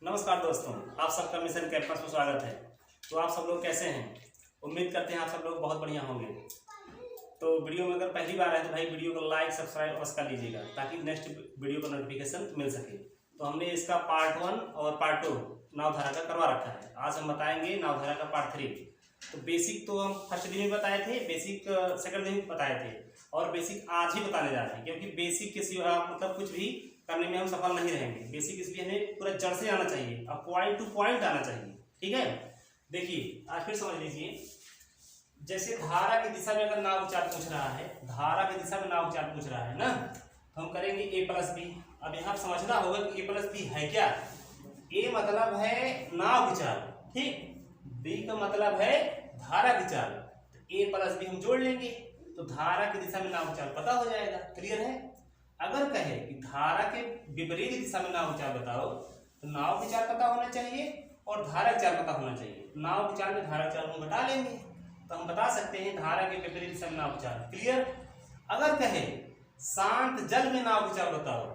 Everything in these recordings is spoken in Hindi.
नमस्कार दोस्तों, आप सबका मिशन कैंपस में स्वागत है। तो आप सब लोग कैसे हैं? उम्मीद करते हैं आप सब लोग बहुत बढ़िया होंगे। तो वीडियो में अगर पहली बार है तो भाई वीडियो को लाइक सब्सक्राइब अवश्य कर लीजिएगा ताकि नेक्स्ट वीडियो का नोटिफिकेशन मिल सके। तो हमने इसका पार्ट 1 और पार्ट 2 नावधारा का करवा रखा है। आज हम बताएंगे नावधारा का पार्ट 3। तो बेसिक तो हम फर्स्ट दिन में बताए थे, बेसिक सेकंड दिन में बताए थे और बेसिक आज ही बताने जा रहे हैं, क्योंकि बेसिक के सिवा मतलब कुछ भी करने में हम सफल नहीं रहेंगे। बेसिक इसलिए हमें पूरा जड़ से आना चाहिए और पॉइंट टू पॉइंट आना चाहिए। ठीक है, देखिए आज फिर समझ लीजिए। जैसे धारा की दिशा में अगर नाव चार्ट पूछ रहा है, धारा की दिशा में नाव चार्ट पूछ रहा है ना, तो हम करेंगे ए प्लस बी। अब यहाँ समझना होगा कि ए प्लस बी है क्या। ए मतलब है नाव की चाल, ठीक। बी का मतलब है धारा की चाल। तो ए प्लस बी हम जोड़ लेंगे तो धारा की दिशा में नाव चाल पता हो जाएगा। क्लियर है। अगर कहे कि धारा के विपरीत दिशा में नाव की चाल बताओ तो नाव की चाल पता होना चाहिए और धारा की चाल पता होना चाहिए। नाव की चाल में धारा की चाल को घटा लेंगे तो हम बता सकते हैं धारा के विपरीत दिशा में नाव की चाल। क्लियर। अगर कहे शांत जल में नाव की चाल बताओ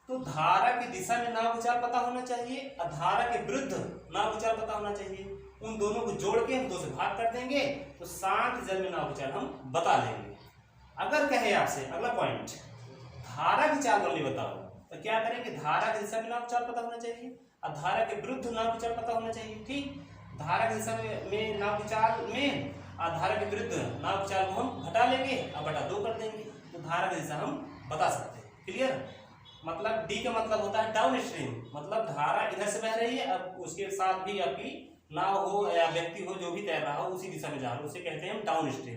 तो धारा की दिशा में नाव की चाल पता होना चाहिए और धारा के विरुद्ध नाव की चाल पता होना चाहिए। उन दोनों को जोड़ के हम 2 से भाग कर देंगे तो शांत जल में नाव की चाल हम बता लेंगे। अगर कहे आपसे अगला पॉइंट धारा की चाल वाली बताओ तो क्या करेंगे, धारा की दिशा में नाव की चाल पता होना चाहिए और धारा के विरुद्ध नाव की चाल पता होना चाहिए। ठीक। धारा की दिशा में नाव की चाल में और धारा के विरुद्ध नाव की चाल को हम घटा लेंगे और बटा 2 कर देंगे तो धारा की दिशा हम बता सकते हैं। क्लियर। मतलब डी का मतलब होता है डाउन स्ट्रीम, मतलब धारा इधर से बह रही है, अब उसके साथ भी आपकी नाव हो या व्यक्ति हो जो भी तैर रहा हो उसी दिशा में जा रहा हो, उसे कहते हैं डाउन स्ट्रीम।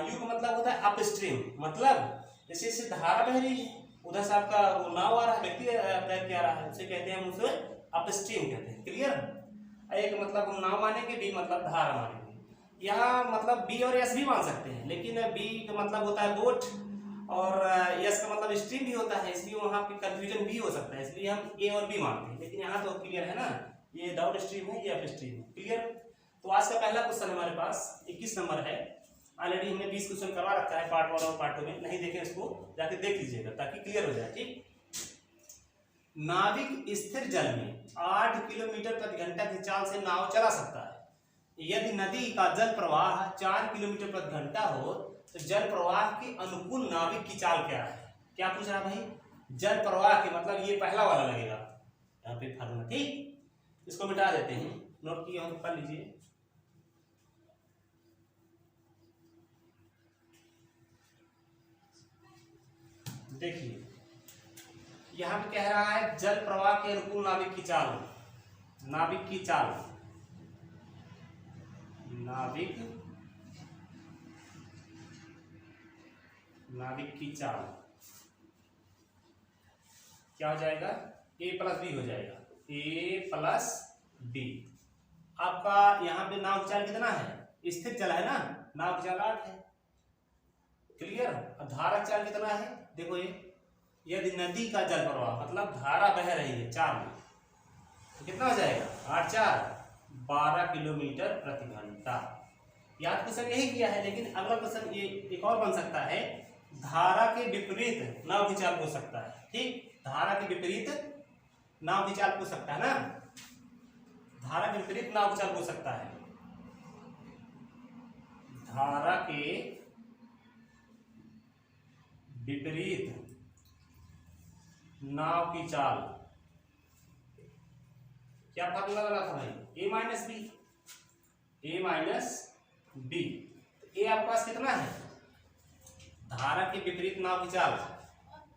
यू का मतलब होता है अप स्ट्रीम, मतलब जैसे इससे धारा बह रही है उधर से आपका वो नाव आ रहा है, व्यक्ति तैर के आ रहा है, उसे कहते हैं, हम उसे अप स्ट्रीम कहते हैं। क्लियर। एक मतलब हम नाव मानेंगे, बी मतलब धारा मानेंगे। यहाँ मतलब बी और एस भी मान सकते हैं, लेकिन बी का मतलब होता है बोट और एस का मतलब स्ट्रीम भी होता है, इसलिए वहाँ पे कंफ्यूजन भी हो सकता है, इसलिए हम ए और बी मानते हैं। लेकिन यहाँ तो क्लियर है ना, ये डाउन स्ट्रीम है, ये अप स्ट्रीम है। क्लियर। तो आज का पहला क्वेश्चन हमारे पास 21 नंबर है। ऑलरेडी हमने 20 क्वेश्चन करवा रखा है पार्ट 1 और पार्ट 2 में, नहीं देखे इसको जाके देख लीजिएगा ताकि क्लियर हो जाए। ठीक। नाविक स्थिर जल में 8 किलोमीटर प्रति घंटा की चाल से नाव चला सकता है। यदि नदी का जल प्रवाह 4 किलोमीटर प्रति घंटा हो तो जल प्रवाह के अनुकूल नाविक की चाल क्या है। क्या पूछ रहा भाई, जल प्रवाह के मतलब ये पहला वाला लगेगा यहाँ पे फार्मूला। ठीक, इसको मिटा देते हैं, नोट किए हम पढ़ लीजिए। देखिए यहां पे कह रहा है जल प्रवाह के अनुकूल नाविक की चाल, नाविक की चाल, नाविक की चाल क्या हो जाएगा, ए प्लस बी हो जाएगा, ए प्लस बी। आपका यहाँ पे नाव की चाल कितना है, स्थिर जल है ना, नाव की चाल 8 है। क्लियर। धारा की चाल कितना है, देखो ये, यदि नदी का जल प्रवाह मतलब धारा बह रही है 4 में तो कितना हो जाएगा, 8 4 12 किलोमीटर प्रति घंटा। याद क्वेश्चन यही किया है, लेकिन अगला क्वेश्चन ये एक और बन सकता है, धारा के विपरीत नाव की चाल पूछ सकता है। ठीक, धारा के विपरीत नाव की चाल पूछ सकता है ना, धारा के विपरीत नाव की चाल पूछ सकता है। धारा के विपरीत नाव की चाल क्या फार्मूला लगा था भाई, ए माइनस बी, ए माइनस बी। ए आपके पास कितना है, धारा के विपरीत नाव की चाल,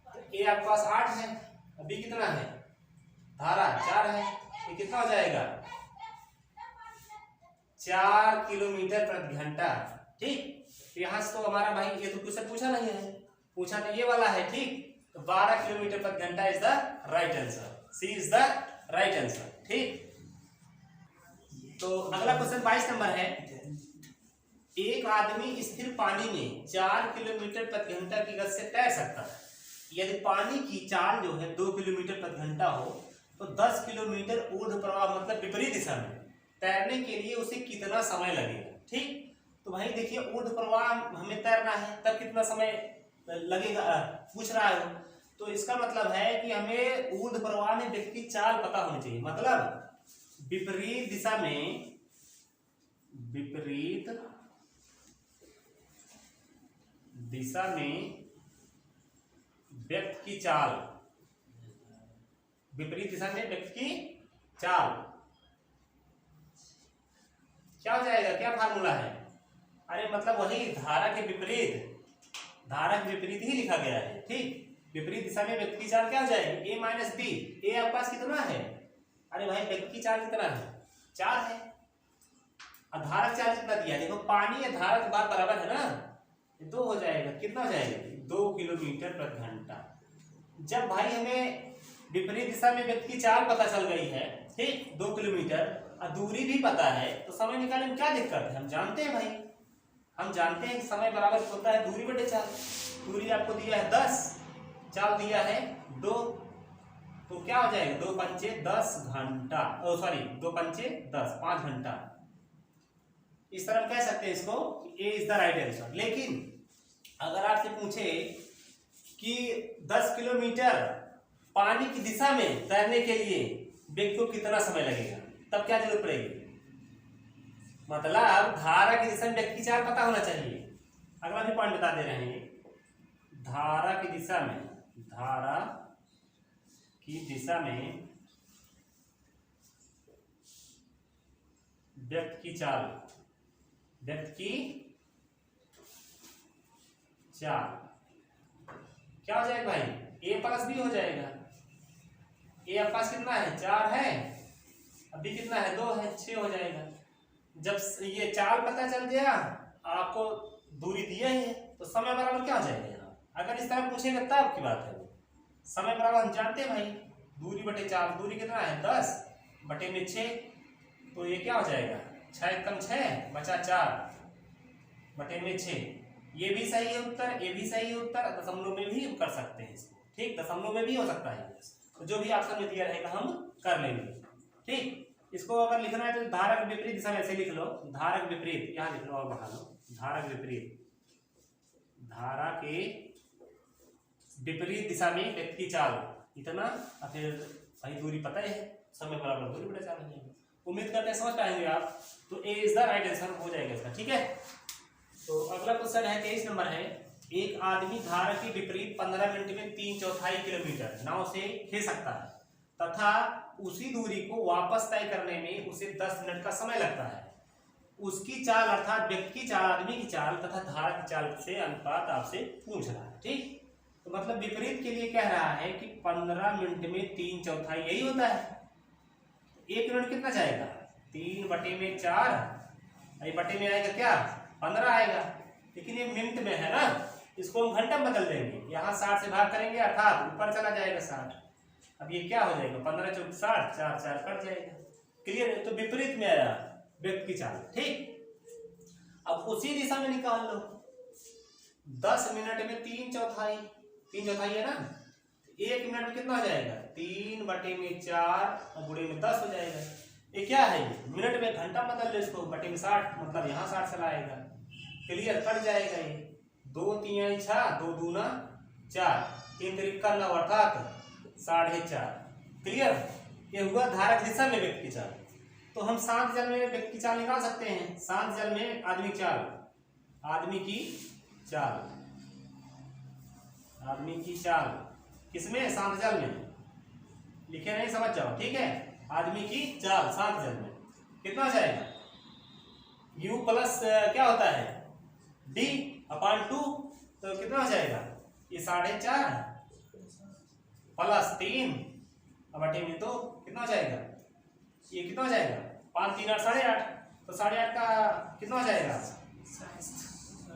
तो ए आपके पास 8 है, बी कितना है, धारा 4 है, ये कितना हो जाएगा 4 किलोमीटर प्रति घंटा। ठीक। तो यहां से तो हमारा भाई ये तो क्वेश्चन पूछा नहीं है, पूछा तो ये वाला है। ठीक, तो 12 किलोमीटर प्रति घंटा is the right answer, C is the right answer. ठीक। तो अगला क्वेश्चन 22 नंबर है, एक आदमी स्थिर पानी में 4 किलोमीटर प्रति घंटा की गति से तैर सकता है। यदि पानी की चाल जो है 2 किलोमीटर प्रति घंटा हो तो 10 किलोमीटर ऊर्ध्व प्रवाह मतलब विपरीत दिशा में तैरने के लिए उसे कितना समय लगेगा। ठीक। तो भाई देखिए ऊर्ध्व प्रवाह हमें तैरना है, तब कितना समय लगेगा पूछ रहा है। तो इसका मतलब है कि हमें ऊर्ध्व प्रवाह में वेग की चाल पता होनी चाहिए। मतलब विपरीत दिशा में व्यक्त की चाल, विपरीत दिशा में व्यक्त की चाल क्या हो जाएगा, क्या फार्मूला है? अरे मतलब वही धारा के विपरीत ही लिखा गया है। ठीक, विपरीत दिशा में व्यक्त की चाल क्या हो जाएगी, a माइनस बी। ए आपके पास कितना है? अरे भाई व्यक्त की चाल कितना है, 4 है। और धारक चाल कितना दिया है, देखो पानी या धारक बार बराबर है ना, 2 हो जाएगा। कितना हो जाएगा, 2 किलोमीटर प्रति घंटा। जब भाई हमें विपरीत दिशा में व्यक्त की चाल पता चल गई है, ठीक, 2 किलोमीटर, और दूरी भी पता है, तो समय निकालने में क्या दिक्कत है? हम जानते हैं भाई, हम जानते हैं कि समय बराबर होता है दूरी बटे चाल। दूरी आपको दिया है 10, चाल दिया है 2, तो क्या हो जाएगा, 2 पंचे 10 घंटा, 2 पंचे 10, 5 घंटा। इस तरह कह सकते हैं इसको, ए इज द राइट आंसर। लेकिन अगर आपसे पूछे कि 10 किलोमीटर पानी की दिशा में तैरने के लिए वेग को कितना समय लगेगा, तब क्या जरूरत पड़ेगी? मतलब धारा की दिशा में वेग की चाल पता होना चाहिए। अगला भी पॉइंट बता दे रहे हैं, धारा की दिशा में व्यक्त की चाल क्या हो जाएगा भाई, a प्लस बी हो जाएगा। a आपके पास कितना है, 4 है, अभी कितना है, 2 है, 6 हो जाएगा। जब ये चाल पता चल गया, आपको दूरी दिया ही है, तो समय बराबर क्या हो जाएगा यहाँ? अगर इस तरह पूछेगा तब की बात है। वो समय बराबर हम जानते हैं भाई, दूरी बटे 4, दूरी कितना है 10 बटे में 6, तो ये क्या हो जाएगा, 6 कम 6 बचा 4 बटे में 6। ये भी सही है उत्तर, ये भी सही है उत्तर। दशमलव में भी कर सकते हैं इसको, ठीक, दशमलव में भी हो सकता है। तो जो भी ऑप्शन में दिया रहेगा हम कर लेंगे। ठीक, इसको अगर लिखना है तो धारक विपरीत दिशा में ऐसे लिख लो, धारक विपरीत, यहाँ लिख लो और बढ़ा लो, धारक विपरीत, धारा के विपरीत दिशा में व्यक्त की चाल इतना, और फिर भाई दूरी पता है, समय बराबर दूरी बटा चाल है। उम्मीद करते हैं समझ पाएंगे आप। तो ए इज द राइट आंसर हो जाएगा इसका। ठीक है, तो अगला क्वेश्चन है 23 नंबर है, एक आदमी धारा के विपरीत 15 मिनट में 3/4 किलोमीटर नाव से खींच सकता है तथा उसी दूरी को वापस तय करने में उसे 10 मिनट का समय लगता है। उसकी चाल अर्थात व्यक्ति की चाल, आदमी की चाल तथा धारा की चाल से अनुपात आपसे पूछ रहा है। ठीक, तो मतलब विपरीत के लिए कह रहा है कि 15 मिनट में 3/4 यही होता है। 1 मिनट कितना जाएगा, 3 बटे में 4, बटे में आएगा क्या, 15 आएगा। लेकिन ये मिनट में है ना, इसको हम घंटा में बदल देंगे, यहाँ 60 से भाग करेंगे अर्थात ऊपर चला जाएगा 60। अब ये क्या हो जाएगा, 15 चौक 60, 4 4 कट जाएगा। क्लियर है, तो विपरीत में आया व्यक्ति की चाल। ठीक, अब उसी दिशा में निकाल लो, 10 मिनट में 3/4 है ना, 1 मिनट में कितना हो जाएगा, 3 बटे में 4 और गुणे में 10 हो जाएगा। ये क्या है, मिनट में घंटा बदल लो इसको, बटे में 60, मतलब यहाँ 60 चला आएगा। क्लियर, कट जाएगा ये, 2 3 6, 2 दूना 4, 3 3 9 अर्थात 4.5। क्लियर, ये हुआ धारक दिशा में व्यक्ति की चाल। तो हम शांत जल में व्यक्ति की चाल निकाल सकते हैं। शांत जल में आदमी की चाल किसमें, शांत जल में, लिखे नहीं समझ जाओ। ठीक है, आदमी की चाल शांत जल में कितना हो जाएगा, u प्लस क्या होता है d/2, तो कितना हो जाएगा, ये 4.5 प्लस 3 बटे में 2 कितना हो जाएगा, ये कितना हो जाएगा, 5 3 8 8.5, तो 8.5 का कितना हो जाएगा,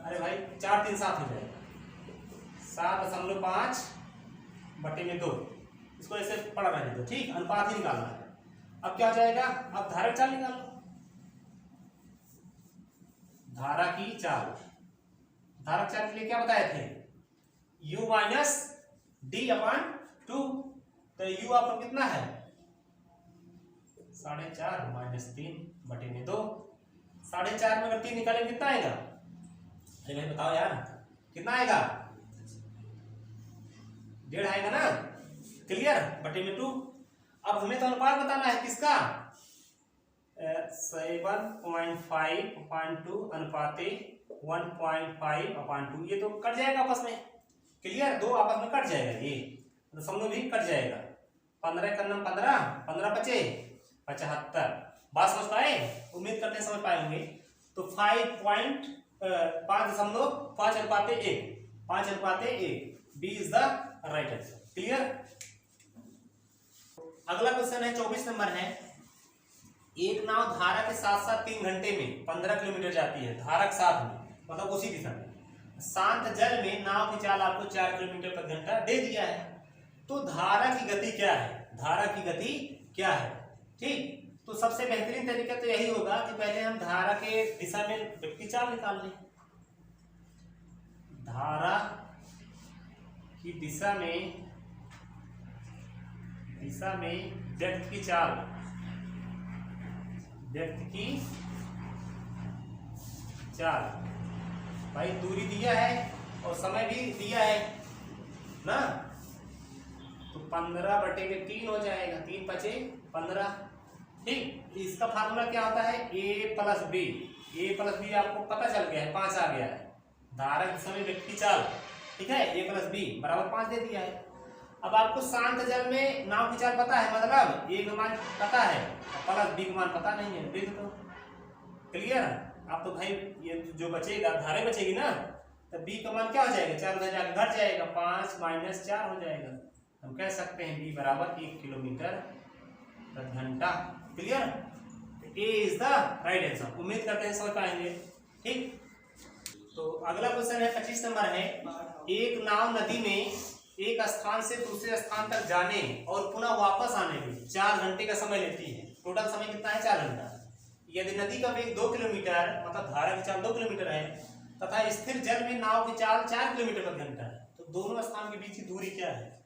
अरे भाई 4 3 7 हो जाएगा, 7.5 बटे में 2। इसको ऐसे पढ़ रहे थे। ठीक, अनुपात ही निकालना है। अब क्या हो जाएगा, अब धारक चाल निकाल लो, धारा की चाल। धारक चाल के लिए क्या बताए थे, u माइनस d/2, तो u आपका कितना है, 4.5 माइनस 3 बटे में 2। 4.5 में अगर 3 निकालेंगे कितना आएगा, अरे भाई बताओ यार, कितना आएगा, 1.5 आएगा ना, क्लियर, बटे में 2। अब हमें तो अनुपात बताना है किसका, 7.5/2 अनुपाते 1.5/2। ये तो कट जाएगा आपस में, क्लियर, दो आपस में कट जाएगा, ये दशमलव भी कट जाएगा। 15 का नाम 15, 15 बचे 75। बात समझ पाए, उम्मीद करते हैं समझ पाए होंगे। तो 5.5/1 5/1 B is the right answer, clear. अगला क्वेश्चन है 24 नंबर है। एक नाव धारा के साथ साथ 3 घंटे में 15 किलोमीटर जाती है, धारा के साथ में, मतलब उसी दिशा में। शांत जल में नाव की चाल आपको 4 किलोमीटर प्रति घंटा दे दिया है, तो धारा की गति क्या है, धारा की गति क्या है, ठीक। तो सबसे बेहतरीन तरीका तो यही होगा कि पहले हम धारा के दिशा में वेग की चाल निकाल लें। धारा की दिशा में व्यक्ति की चाल, व्यक्ति की चाल, भाई दूरी दिया है और समय भी दिया है ना, तो 15/3 हो जाएगा, 3 बचे 15, ठीक। इसका फार्मूला क्या होता है, a + b। a + b आपको पता चल गया है, 5 आ गया है। धारा के समय व्यक्ति की चाल, ठीक है, a + b बराबर 5 दे दिया है। अब आपको शांत जल में नाव की चाल पता है, मतलब a का मान पता है और b का मान पता नहीं है, देख दो, क्लियर। आप तो भाई ये जो बचेगा, धारा बचेगी ना, तो b का मान क्या हो जाएगा, 4 उधर जाकर घट जाएगा, 5 - 4 हो जाएगा। हम कह सकते हैं b बराबर 1 किलोमीटर प्रति घंटा, clear. a is the right answer, उम्मीद करते हैं समझ पाएंगे, ठीक। तो अगला क्वेश्चन है 25 नंबर है। एक नाव नदी में एक स्थान से दूसरे स्थान तक जाने और पुनः वापस आने में 4 घंटे का समय लेती है। टोटल समय कितना है, 4 घंटा। यदि नदी का वेग 2 किलोमीटर, मतलब धारा की चाल 2 किलोमीटर है, तथा स्थिर जल में नाव की चाल 4 किलोमीटर प्रति घंटा है, तो दोनों स्थान के बीच की दूरी क्या है।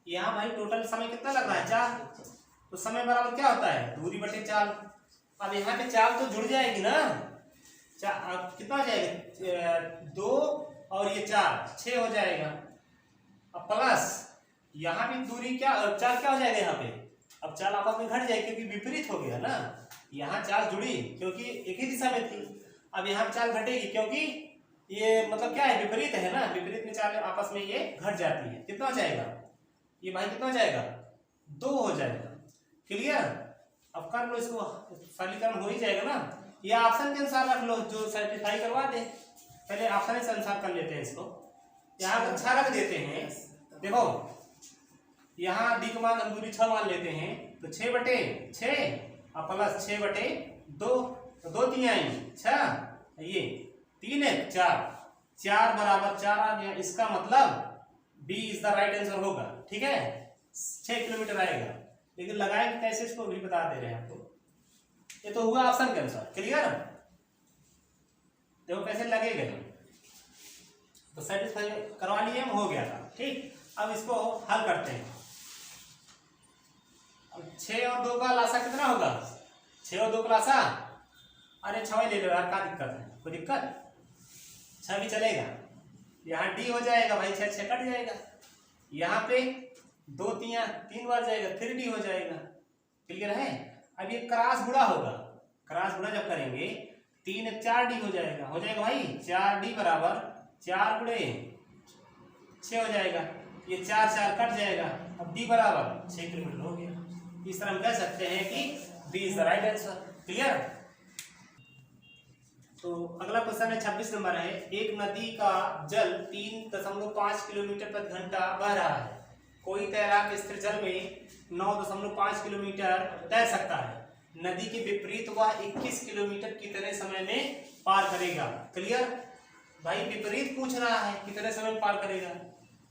यहाँ भाई टोटल समय कितना लग रहा है, 4, तो समय बराबर क्या होता है, दूरी बटे चाल। अब यहाँ पे चाल तो जुड़ जाएगी ना, कितना हो जाएगा, 2 और ये 4, 6 हो जाएगा। अब प्लस यहाँ भी दूरी क्या, चाल क्या हो जाएगा यहाँ पे, अब चाल आपस में घट जाएगी क्योंकि विपरीत हो गया ना। यहाँ चाल जुड़ी क्योंकि एक ही दिशा में थी, अब यहाँ चाल घटेगी क्योंकि ये मतलब क्या है, विपरीत है ना, विपरीत में चाल आपस में ये घट जाती है। कितना हो जाएगा ये भाई, कितना हो जाएगा, 2 हो जाएगा, क्लियर। अब कर लो इसको, सरलीकरण हो ही जाएगा ना। या ऑप्शन के अनुसार रख लो, जो सर्टिफाई करवा दे, पहले ऑप्शन के अनुसार कर लेते हैं इसको। यहाँ अच्छा रख देते हैं, देखो यहाँ डी का मान हम दूरी 6 मान लेते हैं, तो 6/6 और प्लस 6/2, तो 2 3 आई 6, ये 3 है 4, 4 बराबर 4 आ गया। इसका मतलब B is the right answer होगा, ठीक है, 6 किलोमीटर आएगा। लेकिन लगाएंगे कैसे इसको भी बता दे रहे हैं आपको। ये तो हुआ ऑप्शन के अनुसार, क्लियर। देखो कैसे लगेगा, तो सेटिस्फाई करवा लिए हम, हो गया था, ठीक। अब इसको हल करते हैं। अब 6 और 2 का लासा कितना होगा, 6 और 2 का लासा, अरे 6 ले लो यार, क्या दिक्कत है, कोई दिक्कत, 6 भी चलेगा। यहाँ डी हो जाएगा भाई, 6 6 कट जाएगा, यहाँ पे 2 3 बार जाएगा, फिर डी हो जाएगा, क्लियर है। अब ये क्रॉस गुणा होगा, क्रॉस गुणा जब करेंगे 3 4 डी हो जाएगा भाई, 4D बराबर 4 गुणे 6 हो जाएगा, ये 4 4 कट जाएगा, अब डी बराबर 6 किलोमीटर हो गया। इस तरह हम कह सकते हैं कि B is the right answer, clear. तो अगला क्वेश्चन है 26 नंबर है। एक नदी का जल 3.5 किलोमीटर प्रति घंटा बह रहा है, कोई तैराक स्थिर जल में 9.5 किलोमीटर तैर सकता है। नदी के विपरीत वह 21 किलोमीटर कितने समय में पार करेगा, क्लियर। भाई विपरीत पूछ रहा है, कितने समय में पार करेगा,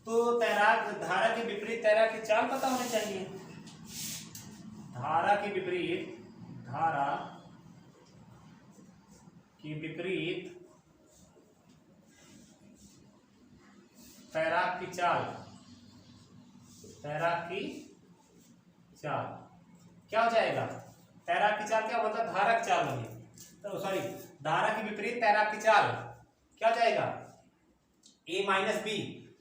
तो तैराक धारा के विपरीत तैराक की चाल पता होनी चाहिए। धारा के विपरीत तैराक की चाल क्या हो जाएगा, तैराक की चाल क्या मतलब धारा की चाल होगी, तो सॉरी धारा के विपरीत तैराक की चाल क्या हो जाएगा, a - b।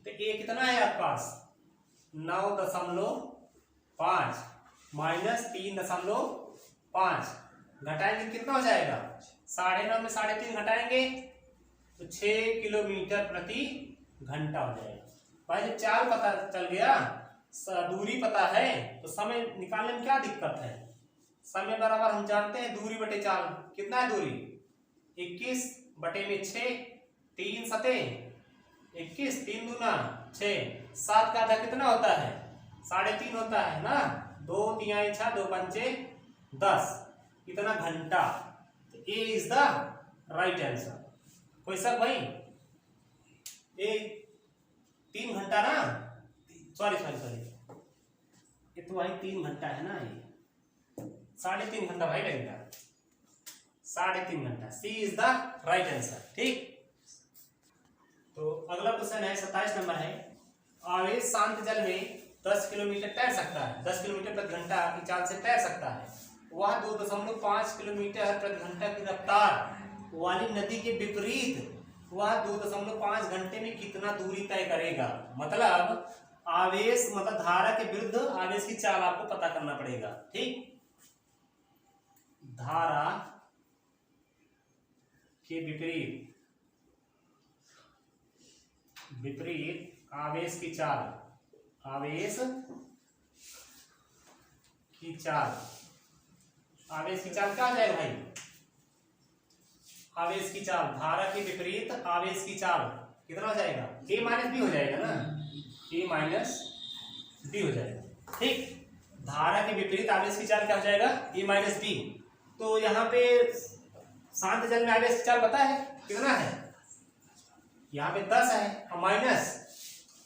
तो a कितना है आपके पास, 9.5 माइनस 3.5 घटाएंगे कितना हो जाएगा? 9.5 में 3.5 घटाएंगे तो 6 किलोमीटर प्रति घंटा हो जाएगा। भाई जब चाल पता चल गया, दूरी पता है, तो समय निकालने में क्या दिक्कत है? समय बराबर हम जानते हैं दूरी बटे चाल। कितना है दूरी? 21 बटे में 6, 3 सते 21, 3 दूना 6, 7 का आधा कितना होता है? 3.5 होता है ना। 2 3 6 2 पंचे 10, कितना घंटा? तो ए इज द राइट आंसर। कोई शक भाई? ए 3 घंटा ना, सॉरी ये तो भाई 3 घंटा है ना, ये 3.5 घंटा भाई लगेगा, 3.5 घंटा। सी इज द राइट आंसर। ठीक, तो अगला क्वेश्चन है 27 नंबर है। आवेश शांत जल में 10 किलोमीटर तैर सकता है, 10 किलोमीटर प्रति घंटा की चाल से तैर सकता है। वह 2.5 किलोमीटर प्रति घंटा की रफ्तार वाली नदी के विपरीत वह 2.5 घंटे में कितना दूरी तय करेगा। मतलब आवेश, मतलब धारा के विरुद्ध आवेश की चाल आपको पता करना पड़ेगा। ठीक, धारा के विपरीत आवेश की चाल, आवेश की चाल क्या हो जाएगा भाई? आवेश की चाल, धारा के विपरीत आवेश की चाल कितना हो जाएगा? a माइनस बी हो जाएगा ना, a माइनस बी हो जाएगा। ठीक, धारा के विपरीत आवेश की चाल क्या हो जाएगा? a minus B. तो यहाँ पे शांत जल में आवेश की चाल पता है कितना है? यहाँ पे 10 है और माइनस,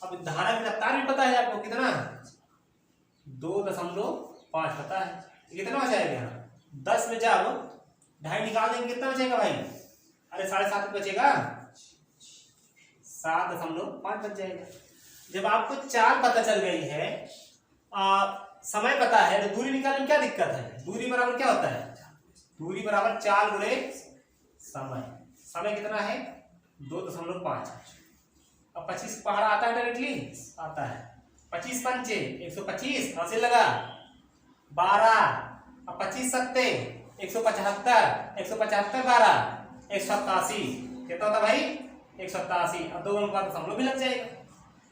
अब धारा की रफ्तार भी पता है आपको कितना? 2.5 पता है। कितना हो जाएगा यहाँ? 10 में जब 2.5 निकाल देंगे कितना बचेगा भाई? अरे 7.5 बचेगा, 7.5 बच जाएगा। जब आपको चाल पता चल गई है, समय पता है, तो दूरी निकालने में क्या दिक्कत है? दूरी बराबर क्या होता है? दूरी बराबर चाल गुणे समय। समय कितना है? 2.5। अब 25 पहाड़ा आता है डायरेक्टली, आता है। 25 पंचे 125, हासिल लगा 12, अब 25 सत्ते 175, 175 12 187, कितना होता भाई? 187। अब 2 अंक बाद दशमलव भी लग जाएगा।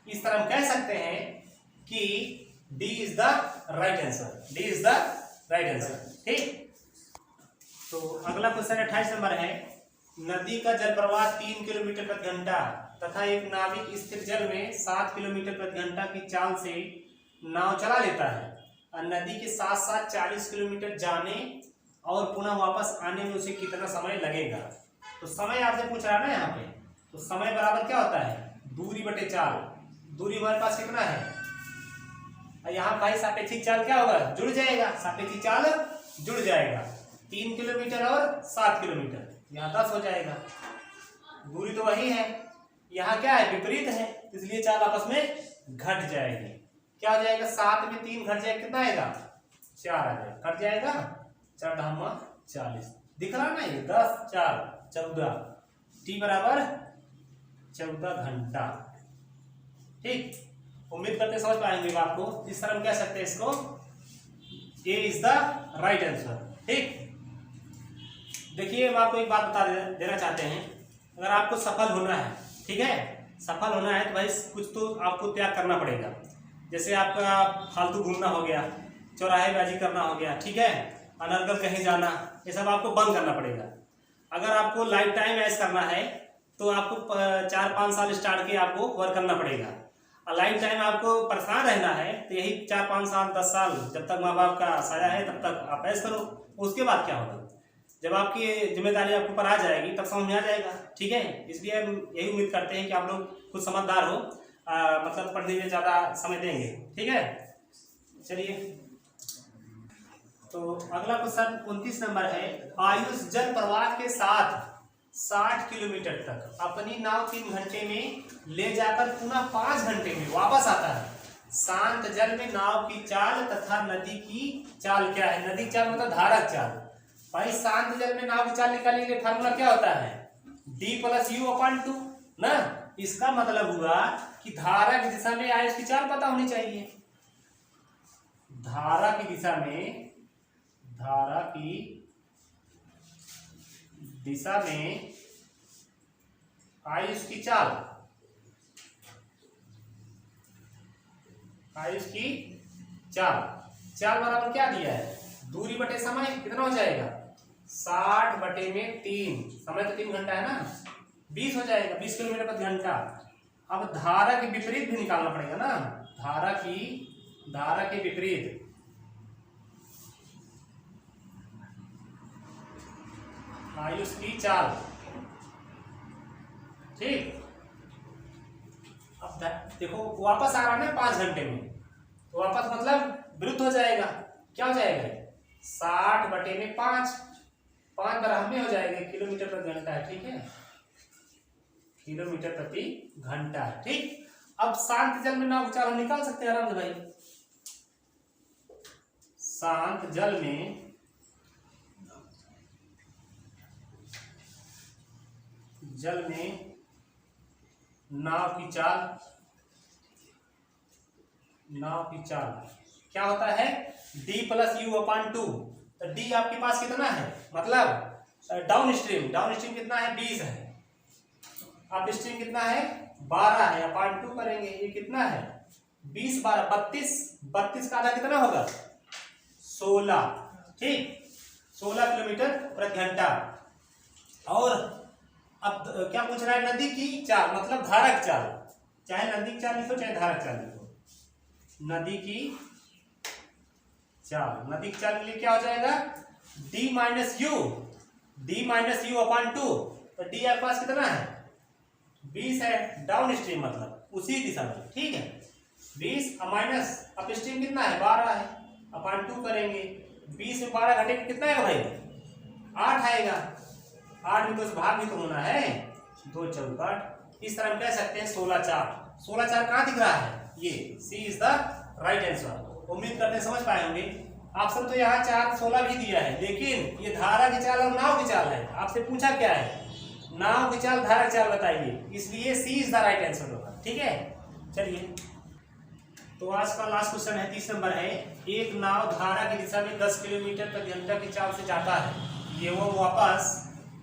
इस तरह हम कह सकते हैं कि D is the right answer, D is the right answer. ठीक, तो अगला क्वेश्चन 28 नंबर है। नदी का जल प्रवाह 3 किलोमीटर प्रति घंटा तथा एक नाविक स्थिर जल में 7 किलोमीटर प्रति घंटा की चाल से नाव चला लेता है और नदी के साथ साथ 40 किलोमीटर जाने और पुनः वापस आने में उसे कितना समय लगेगा। तो समय आपसे पूछ रहा है ना यहाँ पे, तो समय बराबर क्या होता है? दूरी बटे चाल। दूरी हमारे पास कितना है? और यहाँ भाई सापेक्षिक चाल क्या होगा? जुड़ जाएगा, सापेक्षिक चाल जुड़ जाएगा। 3 किलोमीटर और 7 किलोमीटर, यहाँ 10 हो जाएगा। दूरी तो वही है, यहाँ क्या है? विपरीत है, इसलिए चाल आपस में घट जाएगी। क्या हो जाएगा? 7 में 3 घट जाएगा, कितना आएगा? 4 आ जाएगा, घट जाएगा 4 ढामा 40। दिख रहा ना ये? 10 4 14, टी बराबर 14 घंटा। ठीक, उम्मीद करते समझ पाएंगे आपको। इस तरह हम कह सकते हैं इसको, ए इज द राइट आंसर। ठीक, देखिए हम आपको एक बात बता देना चाहते हैं। अगर आपको सफल होना है, ठीक है, सफल होना है तो भाई कुछ तो आपको त्याग करना पड़ेगा। जैसे आपका फालतू घूमना हो गया, चौराहेबाजी करना हो गया, ठीक है, अनर्गल कहीं जाना, ये सब आपको बंद करना पड़ेगा। अगर आपको लाइफ टाइम ऐश करना है तो आपको 4-5 साल स्टार्ट के आपको वर्क करना पड़ेगा। और लाइफ टाइम आपको परेशान रहना है तो यही 4-5 साल 10 साल जब तक माँ बाप का साया है तब तक आप ऐश करो। उसके बाद क्या होगा? जब आपकी जिम्मेदारी आपके ऊपर आ जाएगी तब समझ में आ जाएगा। ठीक है, इसलिए हम यही उम्मीद करते हैं कि आप लोग खुद समझदार हो, मतलब पढ़ने में ज़्यादा समय देंगे। ठीक है, चलिए तो अगला क्वेश्चन 29 नंबर है। आयुष जल प्रवाह के साथ 60 किलोमीटर तक अपनी नाव 3 घंटे में ले जाकर पुनः 5 घंटे में वापस आता है। शांत जल में नाव की चाल तथा नदी की चाल क्या है? नदी चाल मतलब धारक चाल। भाई शांत जल में नाव की चाल निकालने के लिए फार्मूला क्या होता है? d + u/2 ना। इसका मतलब हुआ कि धारा की दिशा में आयुष की चाल पता होनी चाहिए। धारा की दिशा में आयुष की चाल बराबर क्या दिया है, दूरी बटे समय कितना हो जाएगा 60/3। समय तो 3 घंटा है ना, 20 हो जाएगा, 20 किलोमीटर प्रति घंटा। अब धारा के विपरीत भी निकालना पड़ेगा ना, धारा के विपरीत आयुष की चाल। ठीक, अब देखो वापस आ रहा है ना 5 घंटे में, तो वापस मतलब विरुद्ध हो जाएगा, क्या हो जाएगा 60/5, 5 बराबर में हो जाएगा किलोमीटर प्रति घंटा है। ठीक है, किलोमीटर प्रति घंटा। ठीक, अब शांत जल में नाव की चाल हम निकाल सकते हैं आराम से भाई। शांत जल में नाव की चाल क्या होता है, d+u/2। तो d आपके पास कितना है, मतलब डाउन स्ट्रीम कितना है 20 है, अप स्ट्रीम कितना है 12 है, /2 करेंगे, ये कितना है 20 12 32 का आधा कितना होगा 16। ठीक, 16 किलोमीटर प्रति घंटा। और अब क्या पूछ रहा है, नदी की चाल मतलब धारा की चाल, चाहे नदी की चाल लिखो चाहे धारा की चाल लिखो। नदी की चाल के लिए क्या हो जाएगा d-u/2। तो d आपके पास कितना है 20 है, डाउन स्ट्रीम मतलब उसी दिशा में। ठीक है, 20 माइनस अप स्ट्रीम कितना है 12 है, /2 करेंगे, 20 में 12 घटे कितना है भाई 8 आएगा, 8 में तो भाग भी तो होना है, 2 चौकट। इस तरह हम कह सकते हैं 16/4 कहाँ दिख रहा है, ये सी इज द राइट आंसर। उम्मीद करते हैं समझ पाए होंगे। ऑप्शन तो यहाँ 4 16 भी दिया है, लेकिन ये धारा की चाल और नाव की चाल है। आपसे पूछा क्या है, नाव की चाल धारा की चाल बताइए, इसलिए सी इज द राइट आंसर होगा। ठीक है, चलिए तो आज का लास्ट क्वेश्चन है 30 नंबर है। एक नाव धारा की दिशा में 10 किलोमीटर प्रति घंटा की चाल से जाता है, ये वो वापस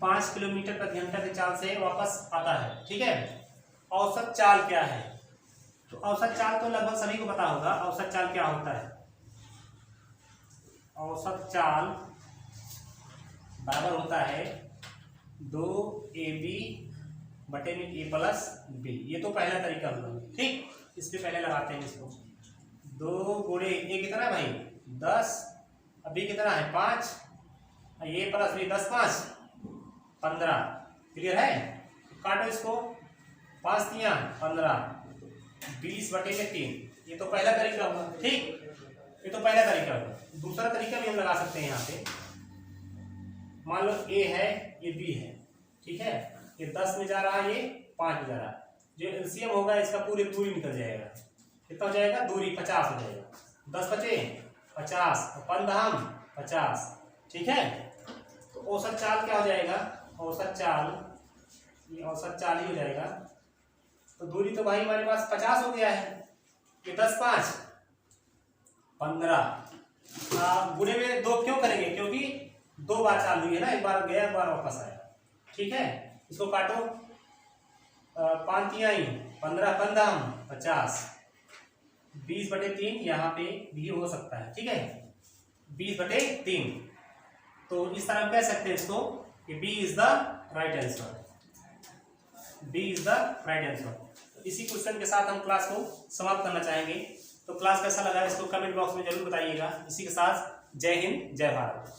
5 किलोमीटर प्रति घंटा की चाल से वापस आता है। ठीक है, औसत चाल क्या है, तो औसत चाल तो लगभग सभी को पता होगा। औसत चाल क्या होता है, औसत चाल बराबर होता है 2ab/a+b। ये तो पहला तरीका होगा। ठीक, इस पे पहले लगाते हैं इसको, 2 गुणे a कितना है भाई 10, b कितना है 5, a+b 10 5 15। क्लियर है, काटो इसको, 5 3 15, 20/3। ये तो पहला तरीका होगा। ठीक, ये तो पहला तरीका होगा। दूसरा तरीका भी हम लगा सकते हैं यहाँ पे, मान लो a है, ये b है। ठीक है, ये 10 में जा रहा है, ये 5 में जा रहा है, जो एलसीएम होगा इसका पूरी दूरी निकल जाएगा। कितना हो जाएगा, दूरी 50 हो जाएगा, 10 बचे 50, 15 50। ठीक है, तो औसत चाल क्या हो जाएगा, औसत चाल ये औसत चाल ही हो जाएगा। तो दूरी तो भाई हमारे पास 50 हो गया है, ये 10 5 15 गुणे में 2 क्यों करेंगे, क्योंकि 2 बार चाल हुई है ना, एक बार गया एक बार वापस आया। ठीक है, इसको काटो, 5 3 15 15 50, 20/3 यहाँ पे भी हो सकता है। ठीक है, 20/3। तो इस तरह हम कह सकते हैं इसको कि B is the right answer, B is the right answer. इसी क्वेश्चन के साथ हम क्लास को समाप्त करना चाहेंगे। तो क्लास कैसा लगा इसको कमेंट बॉक्स में जरूर बताइएगा। इसी के साथ जय हिंद जय भारत।